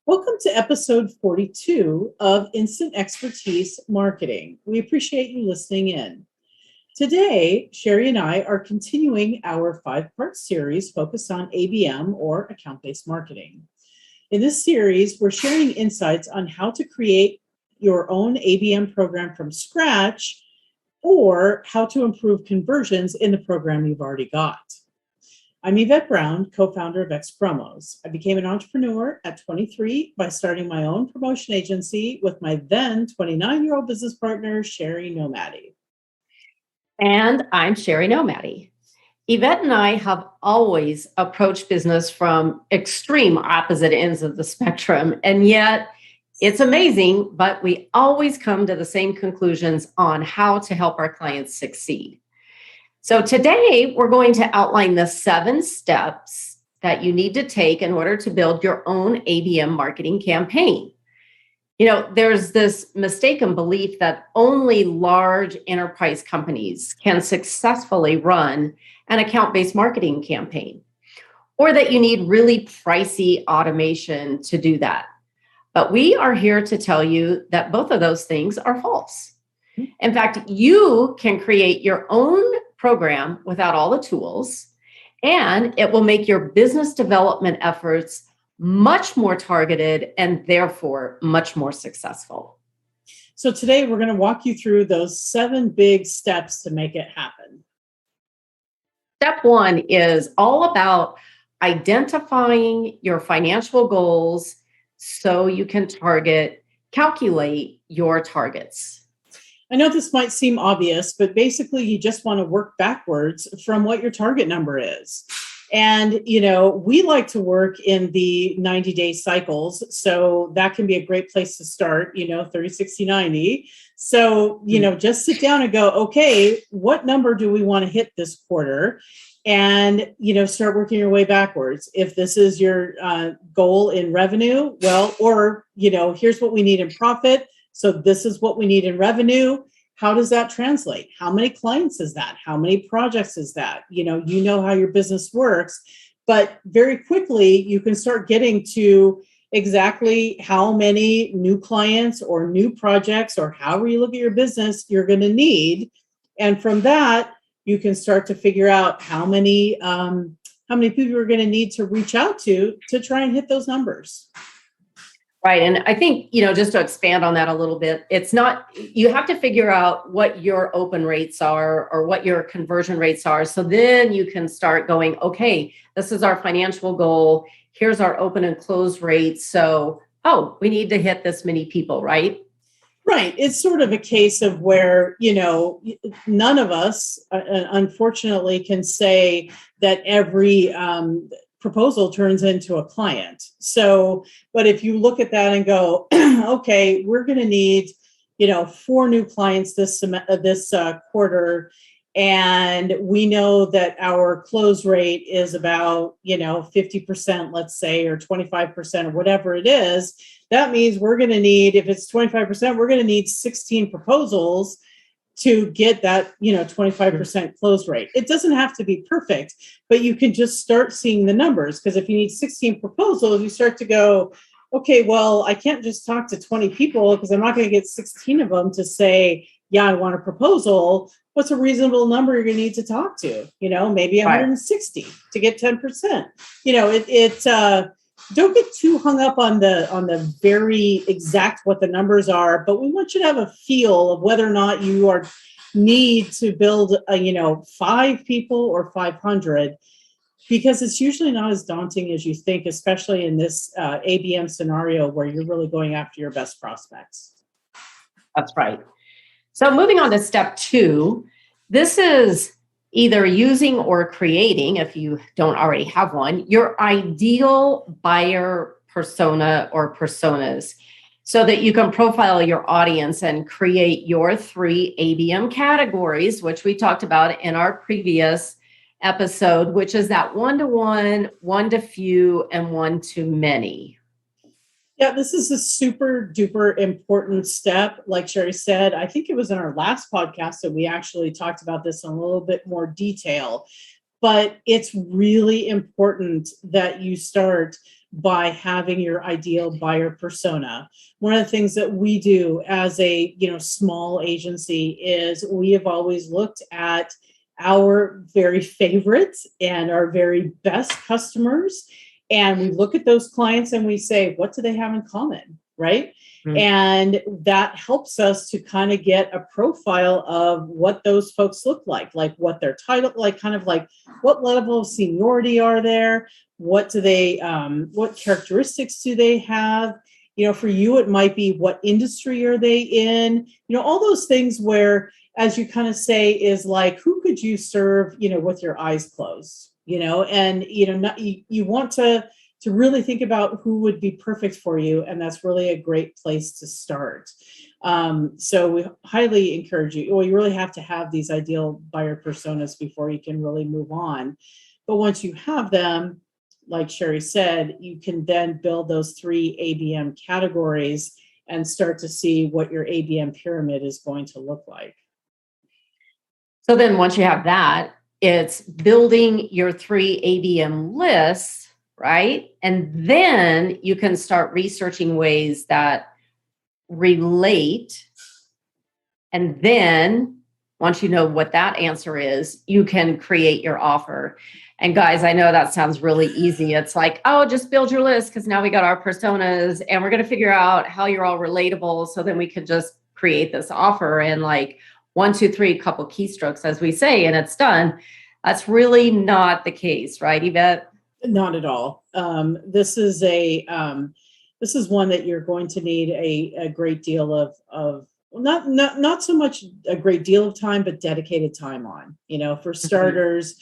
Welcome to episode 42 of Instant Expertise Marketing. We appreciate you listening in. Today, Shari and I are continuing our 5-part series focused on ABM or account-based marketing. In this series, we're sharing insights on how to create your own ABM program from scratch or how to improve conversions in the program you've already got. I'm Yvette Brown, co-founder of X Promos. I became an entrepreneur at 23 by starting my own promotion agency with my then 29-year-old business partner, Shari Nomadi. And I'm Shari Nomadi. Yvette and I have always approached business from extreme opposite ends of the spectrum, and yet it's amazing, but we always come to the same conclusions on how to help our clients succeed. So today, we're going to outline the 7 steps that you need to take in order to build your own ABM marketing campaign. There's this mistaken belief that only large enterprise companies can successfully run an account-based marketing campaign, or that you need really pricey automation to do that. But we are here to tell you that both of those things are false. In fact, you can create your own program without all the tools, and it will make your business development efforts much more targeted and therefore much more successful. So today we're going to walk you through those 7 big steps to make it happen. Step 1 is all about identifying your financial goals so you can calculate your targets. I know this might seem obvious, but basically you just want to work backwards from what your target number is. And, we like to work in the 90-day cycles. So that can be a great place to start, 30, 60, 90. So, just sit down and go, okay, what number do we want to hit this quarter? And, start working your way backwards. If this is your goal in revenue, here's what we need in profit. So this is what we need in revenue. How does that translate? How many clients is that? How many projects is that? You know how your business works, but very quickly you can start getting to exactly how many new clients or new projects or however you look at your business you're going to need. And from that, you can start to figure out how many people you're going to need to reach out to try and hit those numbers. Right. And I think, just to expand on that a little bit, you have to figure out what your open rates are or what your conversion rates are. So then you can start going, okay, this is our financial goal. Here's our open and close rates. So, we need to hit this many people, right? Right. It's sort of a case of where, none of us, unfortunately, can say that every proposal turns into a client. So, but if you look at that and go, okay, we're going to need, 4 new clients this quarter, and we know that our close rate is about, 50%, let's say, or 25% or whatever it is. That means we're going to need, if it's 25%, we're going to need 16 proposals to get that, 25% close rate. It doesn't have to be perfect, but you can just start seeing the numbers. Because if you need 16 proposals, you start to go, okay, well, I can't just talk to 20 people because I'm not going to get 16 of them to say, yeah, I want a proposal. What's a reasonable number you're going to need to talk to? Maybe 160 to get 10%. Don't get too hung up on the very exact what the numbers are, but we want you to have a feel of whether or not you need to build 5 people or 500, because it's usually not as daunting as you think, especially in this ABM scenario where you're really going after your best prospects. That's right. So moving on to step 2, this is either using or creating, if you don't already have one, your ideal buyer persona or personas so that you can profile your audience and create your 3 ABM categories, which we talked about in our previous episode, which is that 1-to-1, 1-to-few, and 1-to-many. Yeah, this is a super duper important step. Like Shari said, I think it was in our last podcast that we actually talked about this in a little bit more detail. But it's really important that you start by having your ideal buyer persona. One of the things that we do as a small agency is we have always looked at our very favorites and our very best customers, and we look at those clients and we say, what do they have in common, right? Mm. And that helps us to kind of get a profile of what those folks look like what their title, like kind of like what level of seniority are there, what do they what characteristics do they have. For you it might be what industry are they in, all those things where, as you kind of say, is like, who could you serve with your eyes closed, and you want to really think about who would be perfect for you, and that's really a great place to start. So we highly encourage you. Well, you really have to have these ideal buyer personas before you can really move on. But once you have them, like Shari said, you can then build those 3 ABM categories and start to see what your ABM pyramid is going to look like. So then once you have that, it's building your 3 ABM lists, right? And then you can start researching ways that relate. And then once you know what that answer is, you can create your offer. And guys, I know that sounds really easy. It's like, oh, just build your list because now we got our personas and we're going to figure out how you're all relatable. So then we can just create this offer in like 1, 2, 3, couple keystrokes, as we say, and it's done. That's really not the case, right, Yvette? Not at all. This is one that you're going to need a great deal of not so much a great deal of time, but dedicated time on. For starters,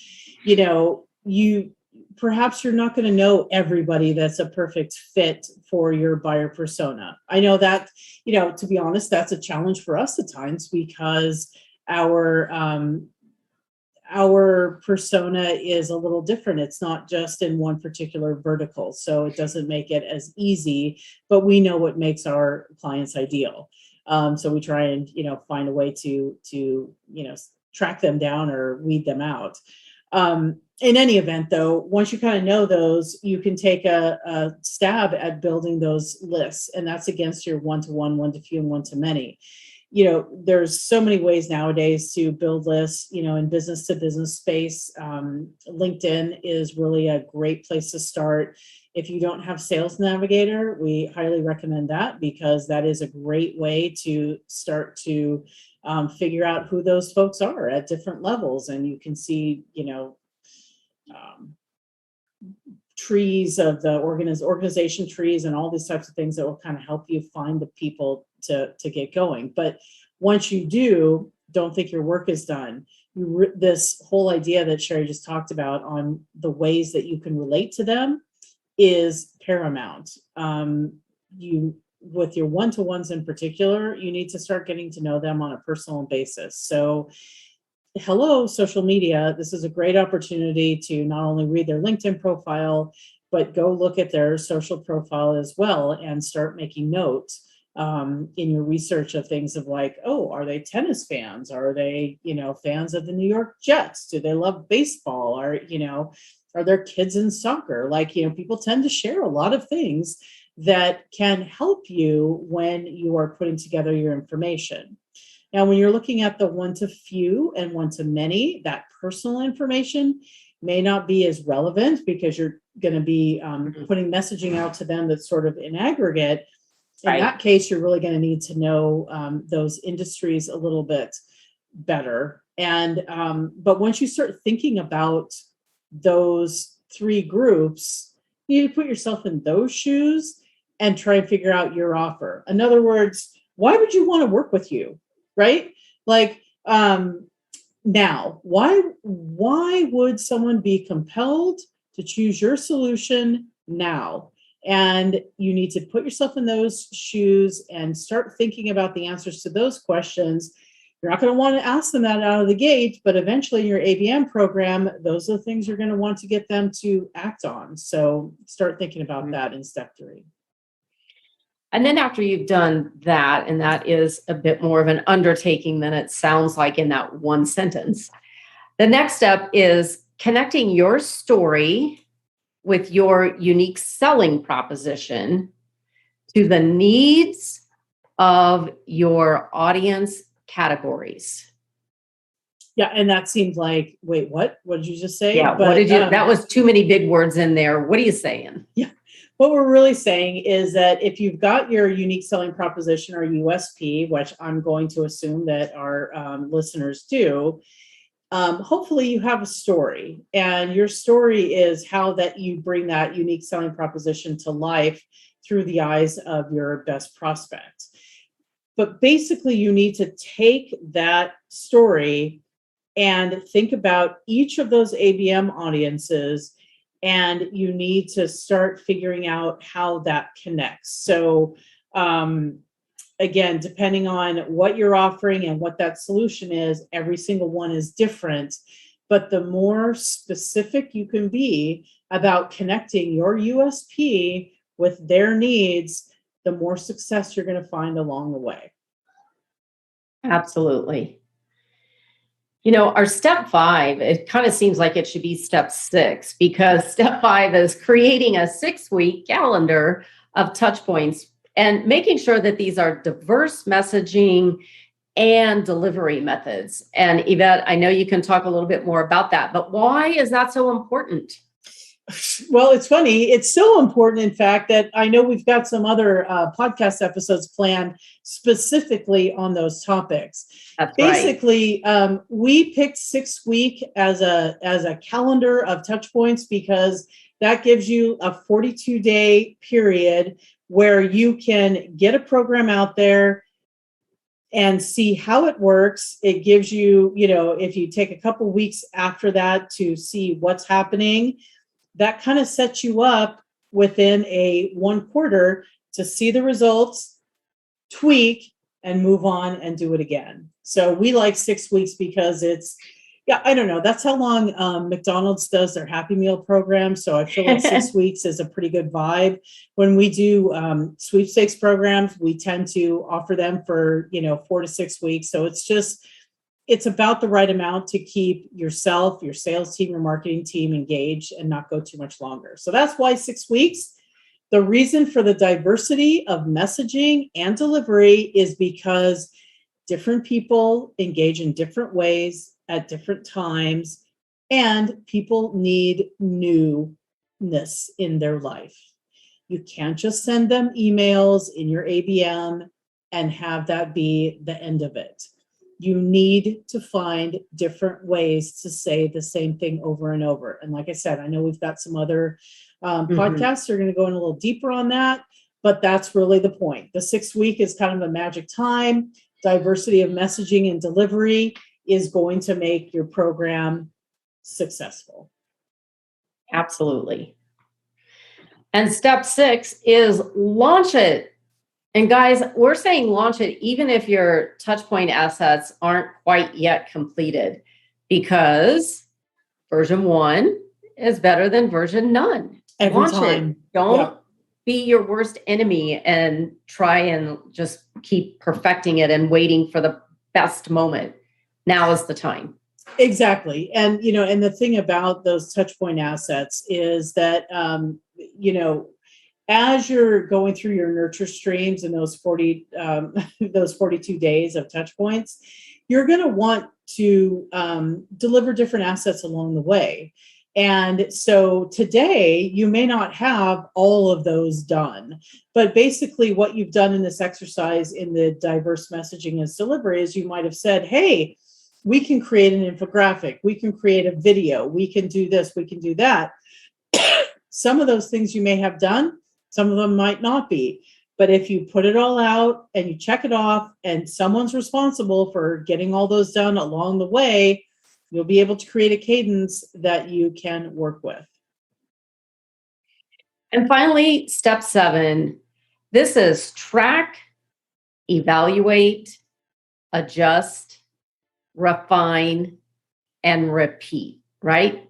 you perhaps you're not going to know everybody that's a perfect fit for your buyer persona. I know that, to be honest, that's a challenge for us at times because our persona is a little different. It's not just in one particular vertical, so it doesn't make it as easy, but we know what makes our clients ideal. So we try and, find a way to track them down or weed them out. In any event, though, once you kind of know those, you can take a stab at building those lists, and that's against your one-to-one, one-to-few, and one-to-many. There's so many ways nowadays to build lists, in business to business space. LinkedIn is really a great place to start. If you don't have Sales Navigator, we highly recommend that because that is a great way to start to figure out who those folks are at different levels. And you can see, trees of the organization trees and all these types of things that will kind of help you find the people to get going. But once you do, don't think your work is done. This whole idea that Shari just talked about on the ways that you can relate to them is paramount. With your one-to-ones in particular, you need to start getting to know them on a personal basis. So hello, social media. This is a great opportunity to not only read their LinkedIn profile, but go look at their social profile as well and start making notes in your research of things of like, oh, are they tennis fans? Are they, fans of the New York Jets? Do they love baseball? Are there kids in soccer? People tend to share a lot of things that can help you when you are putting together your information. Now, when you're looking at the one-to-few and one-to-many, that personal information may not be as relevant because you're going to be putting messaging out to them that's sort of in aggregate. In that case, you're really going to need to know those industries a little bit better. And but once you start thinking about those 3 groups, you need to put yourself in those shoes and try and figure out your offer. In other words, why would you want to work with you? Right? Now, why would someone be compelled to choose your solution now? And you need to put yourself in those shoes and start thinking about the answers to those questions. You're not going to want to ask them that out of the gate, but eventually in your ABM program, those are the things you're going to want to get them to act on. So start thinking about that in step 3. And then after you've done that, and that is a bit more of an undertaking than it sounds like in that one sentence, the next step is connecting your story with your unique selling proposition to the needs of your audience categories. Yeah, and that seemed like, wait, what? What did you just say? Yeah, what did you? That was too many big words in there. What are you saying? Yeah, what we're really saying is that if you've got your unique selling proposition or USP, which I'm going to assume that our listeners do, hopefully you have a story, and your story is how that you bring that unique selling proposition to life through the eyes of your best prospect. But basically, you need to take that story and think about each of those ABM audiences, and you need to start figuring out how that connects. So, again, depending on what you're offering and what that solution is, every single one is different. But the more specific you can be about connecting your USP with their needs, the more success you're going to find along the way. Absolutely. Our step 5, it kind of seems like it should be step 6, because step 5 is creating a 6-week calendar of touch points and making sure that these are diverse messaging and delivery methods. And Yvette, I know you can talk a little bit more about that, but why is that so important? Well, it's funny. It's so important, in fact, that I know we've got some other podcast episodes planned specifically on those topics. That's Basically, right. We picked 6 week as a calendar of touch points because that gives you a 42-day period where you can get a program out there and see how it works. It gives you, if you take a couple weeks after that to see what's happening, that kind of sets you up within a 1 quarter to see the results, tweak, and move on and do it again. So we like 6 weeks because I don't know. That's how long McDonald's does their Happy Meal program. So I feel like 6 weeks is a pretty good vibe. When we do sweepstakes programs, we tend to offer them for, 4 to 6 weeks. So it's about the right amount to keep yourself, your sales team, your marketing team engaged and not go too much longer. So that's why 6 weeks. The reason for the diversity of messaging and delivery is because different people engage in different ways at different times, and people need newness in their life. You can't just send them emails in your ABM and have that be the end of it. You need to find different ways to say the same thing over and over. And like I said, I know we've got some other podcasts that are going to go in a little deeper on that, but that's really the point. The 6 week is kind of a magic time. Diversity of messaging and delivery is going to make your program successful. Absolutely. And step 6 is launch it. And guys, we're saying launch it even if your touchpoint assets aren't quite yet completed, because version 1 is better than version none. Every launch time. It. Don't be your worst enemy and try and just keep perfecting it and waiting for the best moment. Now is the time. Exactly. And, and the thing about those touchpoint assets is that, as you're going through your nurture streams in those 42 days of touch points, you're going to want to deliver different assets along the way. And so today you may not have all of those done, but basically what you've done in this exercise in the diverse messaging as delivery is you might have said, hey, we can create an infographic, we can create a video, we can do this, we can do that. Some of those things you may have done, some of them might not be. But if you put it all out and you check it off and someone's responsible for getting all those done along the way, you'll be able to create a cadence that you can work with. And finally, step 7, this is track, evaluate, adjust, refine, and repeat, right?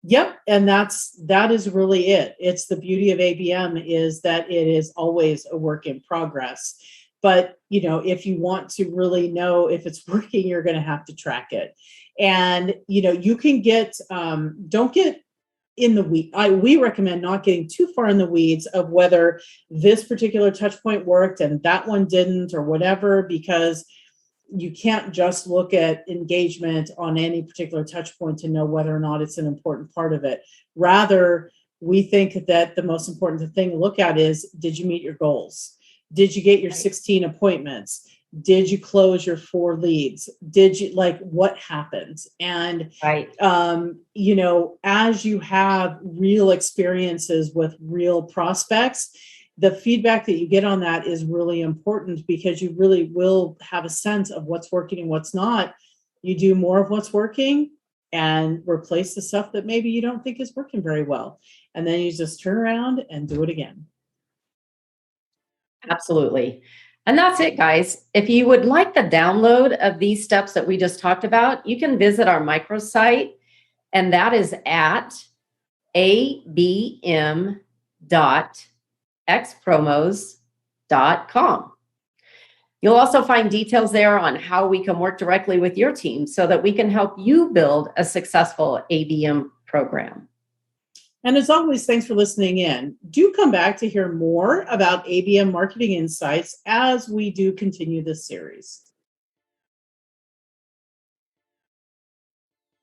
Yep. And that is really it. It's the beauty of ABM is that it is always a work in progress. But, if you want to really know if it's working, you're going to have to track it. And, you can don't get in the weed. We recommend not getting too far in the weeds of whether this particular touch point worked and that one didn't or whatever, because you can't just look at engagement on any particular touch point to know whether or not it's an important part of it. Rather, we think that the most important thing to look at is, did you meet your goals? Did you get your 16 appointments? Did you close your 4 leads? Did you, what happened? And, Right. As you have real experiences with real prospects, the feedback that you get on that is really important, because you really will have a sense of what's working and what's not. You do more of what's working and replace the stuff that maybe you don't think is working very well. And then you just turn around and do it again. Absolutely. And that's it, guys. If you would like the download of these steps that we just talked about, you can visit our microsite, and that is at abm.xpromos.com. You'll also find details there on how we can work directly with your team so that we can help you build a successful ABM program. And as always, thanks for listening in. Do come back to hear more about ABM marketing insights as we do continue this series.